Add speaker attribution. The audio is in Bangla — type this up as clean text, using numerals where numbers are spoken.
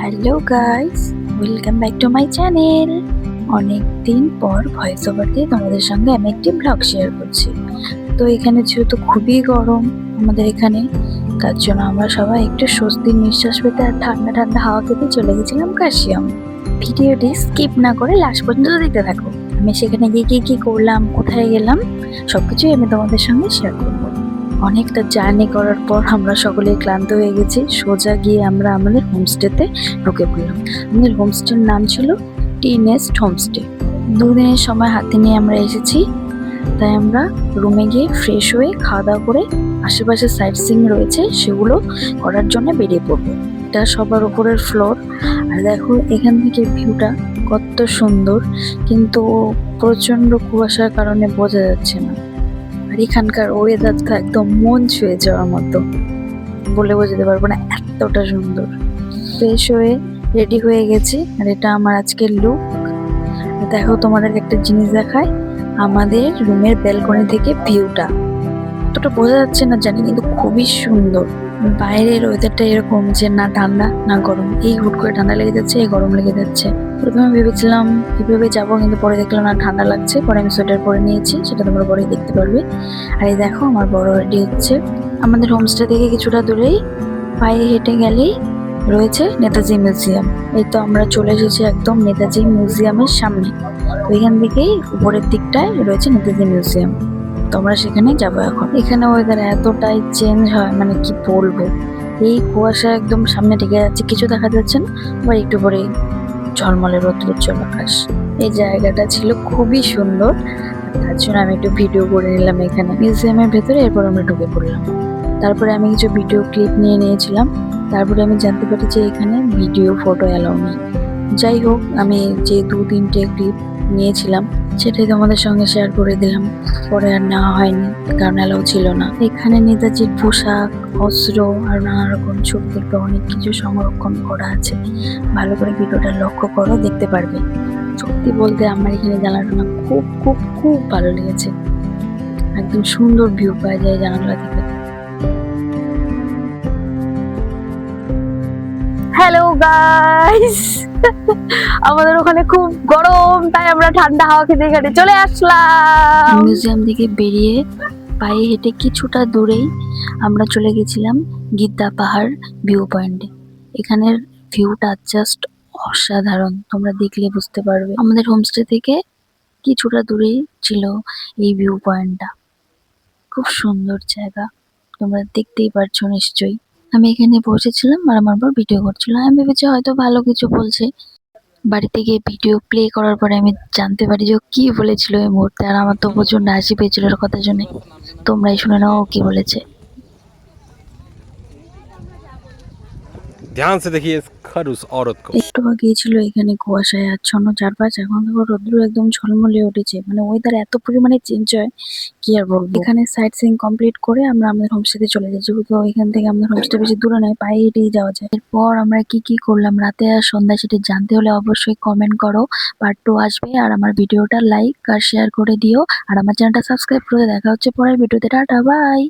Speaker 1: Hello guys, welcome back to my channel. অনেক দিন পর ভয়েস ওভার দিয়ে তোমাদের সঙ্গে আমি একটি ব্লগ শেয়ার করছি। তো এখানে যেহেতু খুবই গরম আমাদের এখানে, তার জন্য আমরা সবাই একটু স্বস্তির নিঃশ্বাস পেতে আর ঠান্ডা ঠান্ডা হাওয়া খেতে চলে গেছিলাম কাশিয়াম। ভিডিওটি স্কিপ না করে লাস্ট পর্যন্ত দেখতে থাকো। আমি সেখানে গিয়ে কি করলাম, কোথায় গেলাম, সবকিছুই আমি তোমাদের সঙ্গে শেয়ার করবো। অনেকটা জার্নি করার পর আমরা সকলেই ক্লান্ত হয়ে গেছি। সোজা গিয়ে আমরা আমাদের হোমস্টেতে ঢুকে পড়লাম। আমাদের হোমস্টের নাম ছিল টি নেস্ট হোমস্টে। দুদিনের সময় হাতে নিয়ে আমরা এসেছি, তাই আমরা রুমে গিয়ে ফ্রেশ হয়ে খাওয়া দাওয়া করে আশেপাশে সাইট সিইং রয়েছে সেগুলো করার জন্য বেরিয়ে পড়বো। এটা সবার উপরের ফ্লোর। আর দেখো এখান থেকে ভিউটা কত সুন্দর, কিন্তু প্রচন্ড কুয়াশার কারণে বোঝা যাচ্ছে না। আর এখানকার ওয়েদারটা একদম মন ছুঁয়ে যাওয়ার মতো, বলে বোঝাতে পারবো না, এতটা সুন্দর। ফ্রেশ হয়ে রেডি হয়ে গেছি, আর এটা আমার আজকের লুক। দেখো তোমাদের একটা জিনিস দেখায়, আমাদের রুমের ব্যালকনি থেকে ভিউটা অতটা বোঝা যাচ্ছে না জানি, কিন্তু খুবই সুন্দর। বাইরের ওয়েদারটা এরকম যে না ঠান্ডা না গরম, এই হুট করে ঠান্ডা লেগে যাচ্ছে, এই গরম লেগে যাচ্ছে। প্রথমে ভেবেছিলাম কিভাবে যাবো, কিন্তু পরে দেখলাম না ঠান্ডা লাগছে, পরে আমি সোয়েটার পরে নিয়েছি, সেটা তোমরা পরে দেখতে পারবে। আর এই দেখো আমার বড় রেডি হচ্ছে। আমাদের হোমস্টে থেকে কিছুটা দূরেই পায়ে হেঁটে গেলেই রয়েছে নেতাজি মিউজিয়াম। এই তো আমরা চলে এসেছি একদম নেতাজি মিউজিয়ামের সামনে। তো এখান থেকেই উপরের দিকটায় রয়েছে নেতাজি মিউজিয়াম। তোমরা সেখানে যাবো এখন। এখানে ওয়েদার এতটাই চেঞ্জ হয়, মানে কি বলবো, এই কুয়াশা একদম সামনে ঢেকে যাচ্ছে, কিছু দেখা যাচ্ছে না, আবার একটু পরে ঝলমলে রৌদ্রোজ্জ্বল আকাশ। এই জায়গাটা ছিল খুবই সুন্দর, তার জন্য আমি একটু ভিডিও করে নিলাম এখানে মিউজিয়ামের ভেতরে। এরপর আমরা ঢুকে পড়লাম। তারপরে আমি কিছু ভিডিও ক্লিপ নিয়ে নিয়েছিলাম। তারপরে আমি জানতে পারি যে এখানে ভিডিও ফটো অ্যালাউ নেই। যাই হোক, আমি যে 2-3টে ক্লিপ নিয়েছিলাম সেটাই তোমাদের সঙ্গে শেয়ার করে দিলাম। পরে আর নেওয়া হয়নি, কারণ অ্যালাউ ছিল না। এখানে নেতাজির পোশাক, অস্ত্র আর নানা রকম ছবি দেখতে অনেক কিছু সংরক্ষণ করা আছে। ভালো করে ভিডিওটা লক্ষ্য করো, দেখতে পারবে। সত্যি বলতে আমার এখানে জানালাটা খুব খুব খুব ভালো লেগেছে। একদম সুন্দর ভিউ পাওয়া যায় জানালা থেকে। হ্যালো গাইস, আমাদের ওখানে খুব গরম, তাই আমরা ঠান্ডা হাওয়া খেতে এখানে চলে আসলাম। মিউজিয়াম থেকে বেরিয়ে পায়ে হেঁটে কিছুটা দূরেই আমরা চলে গেছিলাম গিদ্দা পাহাড় ভিউ পয়েন্টে। এখানের ভিউটা জাস্ট অসাধারণ, তোমরা দেখলে বুঝতে পারবে। আমাদের হোমস্টে থেকে কিছুটা দূরেই ছিল এই ভিউ পয়েন্টটা। খুব সুন্দর জায়গা, তোমরা দেখতেই পারছো নিশ্চয়ই। আমি এখানে বসেছিলাম আর আমার বর ভিডিও করছিলাম। আমি ভেবেছি হয়তো ভালো কিছু বলছে। বাড়িতে গিয়ে ভিডিও প্লে করার পরে আমি জানতে পারি যে ও কি বলেছিল এই মুহূর্তে, আর আমার তো প্রচন্ড হাসি পেয়েছিল ওর কথা শুনে। তোমরাই শুনে নাও ও কি বলেছে।
Speaker 2: ध्यान से देखिए इस खड़ूस औरत को।
Speaker 1: একটু আগেই ছিল এখানে কুয়াশায় আচ্ছন্ন চারপাশ, এখন দেখো রোদ্র একদম ঝলমলে উঠেছে। মানে ওয়েদার এত পরিমাণে চেঞ্জ হয়, কি আর বলবো। এখানে সাইট সিইং কমপ্লিট করে আমরা আমাদের হোমস্টেতে চলে যাচ্ছি। তো এখান থেকে আমাদের হোমস্টে বেশি দূরে নয়, পায়ে হেঁটেই যাওয়া যায়। এরপর আমরা কি করলাম রাতে আর সন্ধ্যায় সেটা জানতে হলে অবশ্যই কমেন্ট করো। পার্ট 2 আসবে। আর আমার ভিডিওটা লাইক আর শেয়ার করে দিও, আর আমার চ্যানেলটা সাবস্ক্রাইব করে। দেখা হচ্ছে পরের ভিডিওতে। Tata, by.